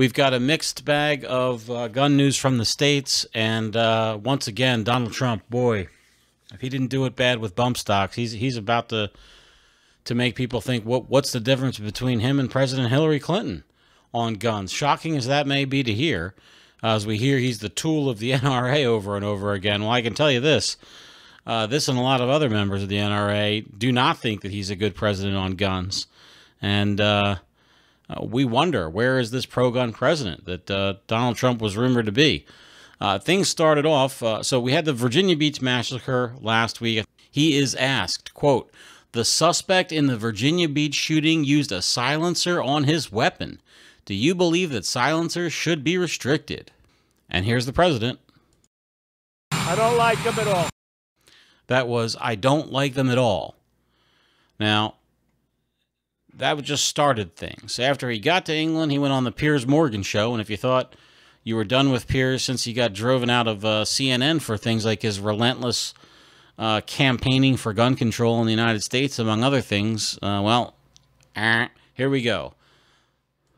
We've got a mixed bag of gun news from the States, and once again, Donald Trump, boy, if he didn't do it bad with bump stocks, he's about to make people think, what's the difference between him and President Hillary Clinton on guns? Shocking as that may be to hear, as we hear he's the tool of the NRA over and over again. Well, I can tell you this. This and a lot of other members of the NRA do not think that he's a good president on guns. And we wonder, where is this pro-gun president that Donald Trump was rumored to be? Things started off, so we had the Virginia Beach massacre last week. He is asked, quote, "The suspect in the Virginia Beach shooting used a silencer on his weapon. Do you believe that silencers should be restricted?" And here's the president. I don't like them at all. That was, "I don't like them at all." Now, that just started things. After he got to England, he went on the Piers Morgan show, and if you thought you were done with Piers since he got driven out of CNN for things like his relentless campaigning for gun control in the United States, among other things, here we go.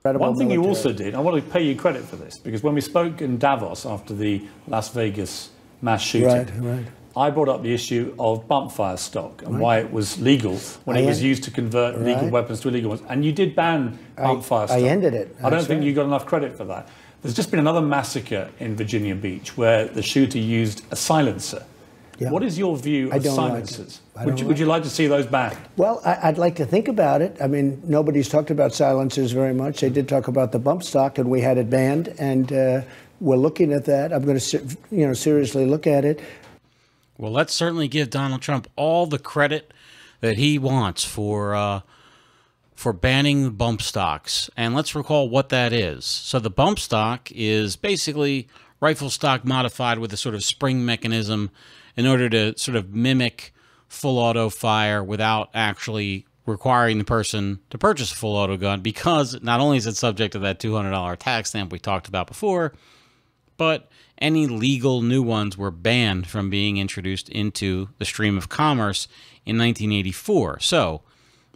One thing you also did, I want to pay you credit for this, because when we spoke in Davos after the Las Vegas mass shooting, I brought up the issue of bump fire stock and why it was legal when it was used to convert legal weapons to illegal ones. And you did ban bump fire stock. I ended it. I don't think you got enough credit for that. There's just been another massacre in Virginia Beach where the shooter used a silencer. Yeah. What is your view of silencers? Would you like to see those banned? Well, I'd like to think about it. I mean, nobody's talked about silencers very much. They did talk about the bump stock, and we had it banned, and we're looking at that. I'm going to, seriously look at it. Well, let's certainly give Donald Trump all the credit that he wants for banning the bump stocks. And let's recall what that is. So the bump stock is basically rifle stock modified with a sort of spring mechanism in order to sort of mimic full auto fire without actually requiring the person to purchase a full auto gun, because not only is it subject to that $200 tax stamp we talked about before, but any legal new ones were banned from being introduced into the stream of commerce in 1984. So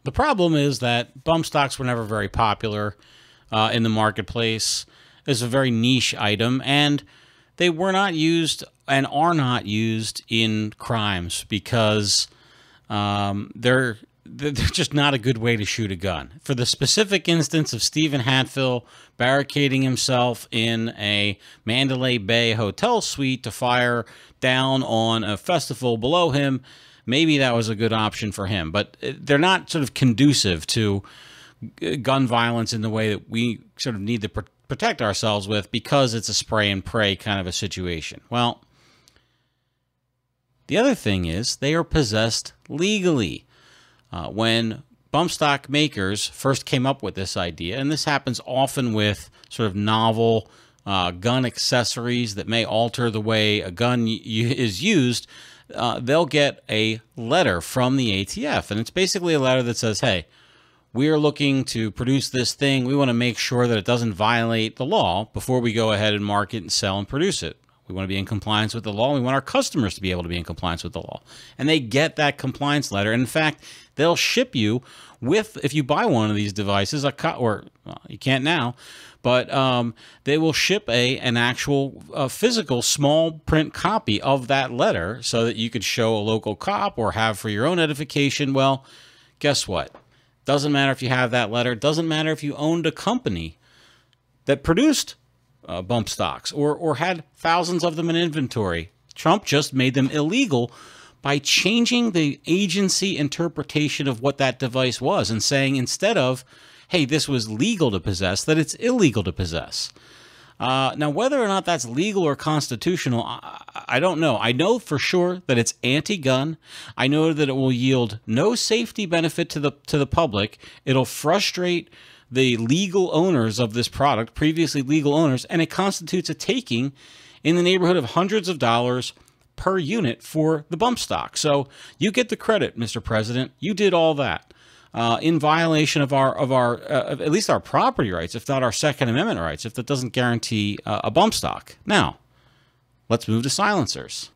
the problem is that bump stocks were never very popular in the marketplace. It's a very niche item, and they were not used and are not used in crimes because they're just not a good way to shoot a gun. For the specific instance of Stephen Hatfill barricading himself in a Mandalay Bay hotel suite to fire down on a festival below him, maybe that was a good option for him. But they're not sort of conducive to gun violence in the way that we sort of need to protect ourselves with, because it's a spray and pray kind of a situation. Well, the other thing is they are possessed legally. When bump stock makers first came up with this idea, and this happens often with sort of novel gun accessories that may alter the way a gun is used, they'll get a letter from the ATF. And it's basically a letter that says, hey, we are looking to produce this thing. We want to make sure that it doesn't violate the law before we go ahead and market and sell and produce it. We want to be in compliance with the law. We want our customers to be able to be in compliance with the law. And they get that compliance letter. And in fact, they'll ship you with, if you buy one of these devices, you can't now, but they will ship an actual physical small print copy of that letter so that you could show a local cop or have for your own edification. Well, guess what? Doesn't matter if you have that letter. Doesn't matter if you owned a company that produced bump stocks or had thousands of them in inventory. Trump just made them illegal by changing the agency interpretation of what that device was and saying, instead of, hey, this was legal to possess, that it's illegal to possess. Now, whether or not that's legal or constitutional, I don't know. I know for sure that it's anti-gun. I know that it will yield no safety benefit to the public. It'll frustrate the legal owners of this product, previously legal owners, and it constitutes a taking in the neighborhood of hundreds of dollars per unit for the bump stock. So you get the credit, Mr. President. You did all that in violation of our at least our property rights, if not our Second Amendment rights, if that doesn't guarantee a bump stock. Now, let's move to silencers.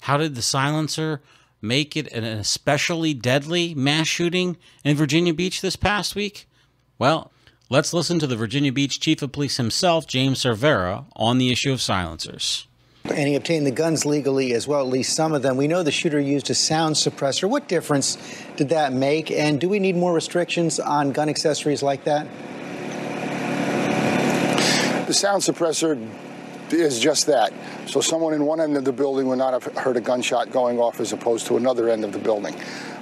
How did the silencer make it an especially deadly mass shooting in Virginia Beach this past week? Well, Let's listen to the Virginia Beach Chief of Police himself, James Cervera, on the issue of silencers. And he obtained the guns legally as well, at least some of them. We know the shooter used a sound suppressor. What difference did that make? And do we need more restrictions on gun accessories like that? The sound suppressor is just that. So someone in one end of the building would not have heard a gunshot going off as opposed to another end of the building.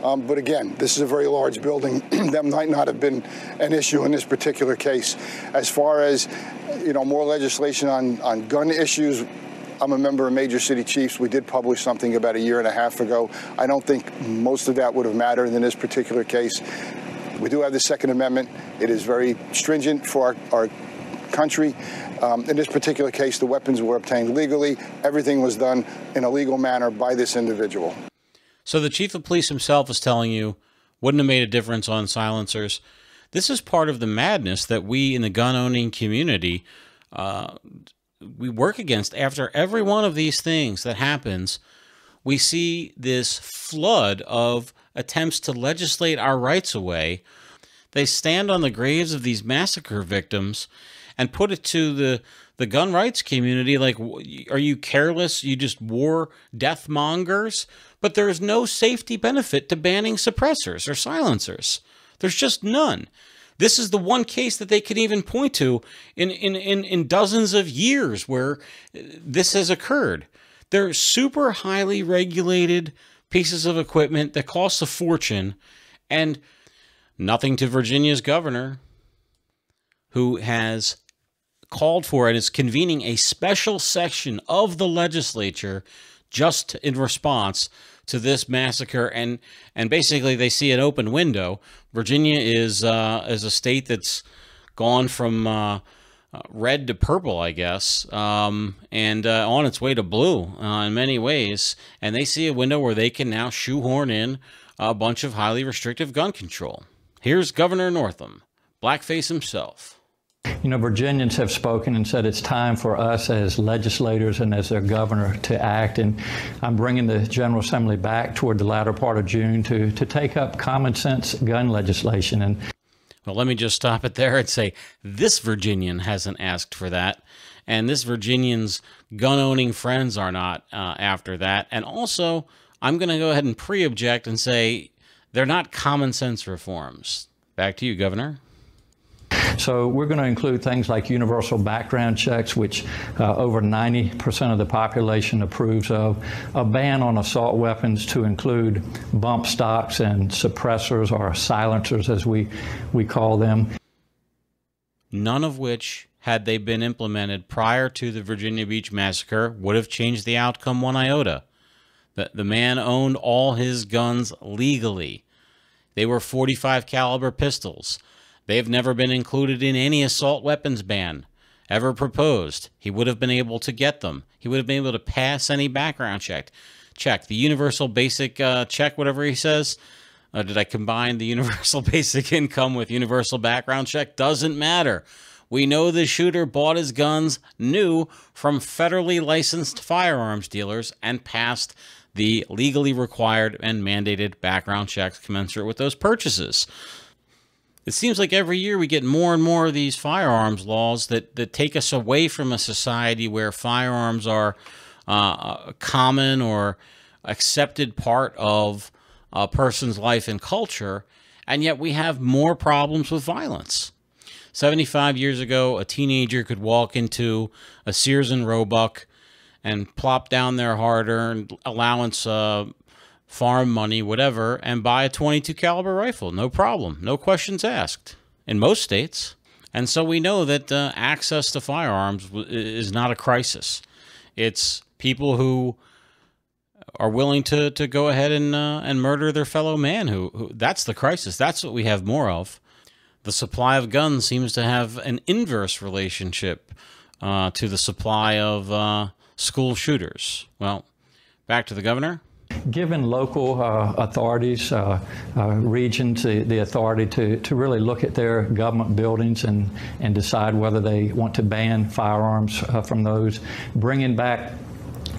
But again, this is a very large building. That might not have been an issue in this particular case. As far as, more legislation on gun issues, I'm a member of Major City Chiefs. We did publish something about 1.5 years ago. I don't think most of that would have mattered in this particular case. We do have the Second Amendment. It is very stringent for our country. In this particular case, the weapons were obtained legally. Everything was done in a legal manner by this individual. So the chief of police himself is telling you, wouldn't have made a difference on silencers. This is part of the madness that we in the gun-owning community, we work against. After every one of these things that happens, we see this flood of attempts to legislate our rights away. They stand on the graves of these massacre victims and put it to the gun rights community like, are you careless? You just war death mongers? But there is no safety benefit to banning suppressors or silencers. There's just none. This is the one case that they can even point to in dozens of years where this has occurred. They're super highly regulated pieces of equipment that cost a fortune, and nothing to Virginia's governor, who has called for and is convening a special section of the legislature just in response to this massacre, and basically they see an open window. Virginia is a state that's gone from red to purple, I guess, and on its way to blue in many ways, and they see a window where they can now shoehorn in a bunch of highly restrictive gun control. Here's Governor Northam, blackface himself. Virginians have spoken and said it's time for us as legislators and as their governor to act. And I'm bringing the General Assembly back toward the latter part of June to take up common sense gun legislation. And well, let me just stop it there and say this Virginian hasn't asked for that. And this Virginian's gun-owning friends are not after that. And also, I'm going to go ahead and pre-object and say they're not common sense reforms. Back to you, Governor. So we're going to include things like universal background checks, which over 90% of the population approves of, a ban on assault weapons to include bump stocks and suppressors, or silencers as we call them. None of which, had they been implemented prior to the Virginia Beach massacre, would have changed the outcome one iota. The man owned all his guns legally. They were .45 caliber pistols. They have never been included in any assault weapons ban ever proposed. He would have been able to get them. He would have been able to pass any background check. The universal basic check, whatever he says. Did I combine the universal basic income with universal background check? Doesn't matter. We know the shooter bought his guns new from federally licensed firearms dealers and passed the legally required and mandated background checks commensurate with those purchases. It seems like every year we get more and more of these firearms laws that take us away from a society where firearms are a common or accepted part of a person's life and culture, and yet we have more problems with violence. 75 years ago, a teenager could walk into a Sears and Roebuck and plop down their hard-earned allowance farm money, whatever, and buy a .22 caliber rifle. No problem. No questions asked in most states. And so we know that access to firearms is not a crisis. It's people who are willing to go ahead and murder their fellow man. Who that's the crisis. That's what we have more of. The supply of guns seems to have an inverse relationship to the supply of school shooters. Well, back to the governor. Given local authorities, regions, the authority to really look at their government buildings and decide whether they want to ban firearms from those, bringing back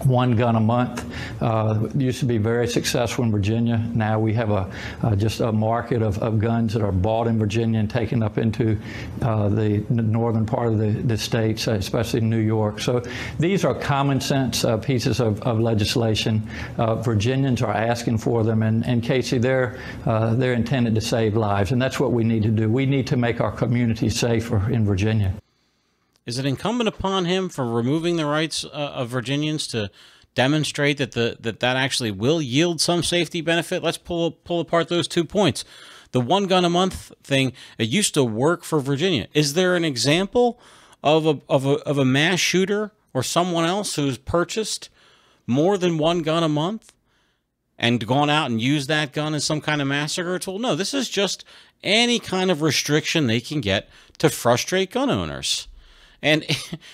one gun a month. It used to be very successful in Virginia. Now we have just a market of guns that are bought in Virginia and taken up into the northern part of the states, especially New York. So these are common sense pieces of legislation. Virginians are asking for them, and Casey, they're intended to save lives, and that's what we need to do. We need to make our communities safer in Virginia. Is it incumbent upon him for removing the rights of Virginians to demonstrate that that actually will yield some safety benefit? Let's pull apart those 2 points. The one gun a month thing, it used to work for Virginia. Is there an example of a mass shooter or someone else who's purchased more than one gun a month and gone out and used that gun as some kind of massacre tool? No, this is just any kind of restriction they can get to frustrate gun owners. And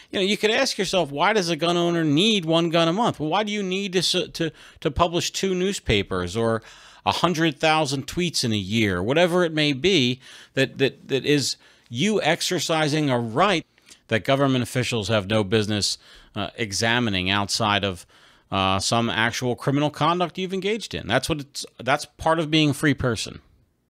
you could ask yourself, why does a gun owner need one gun a month? Well, why do you need to publish 2 newspapers or 100,000 tweets in a year, whatever it may be, that is you exercising a right that government officials have no business examining outside of some actual criminal conduct you've engaged in? That's part of being a free person.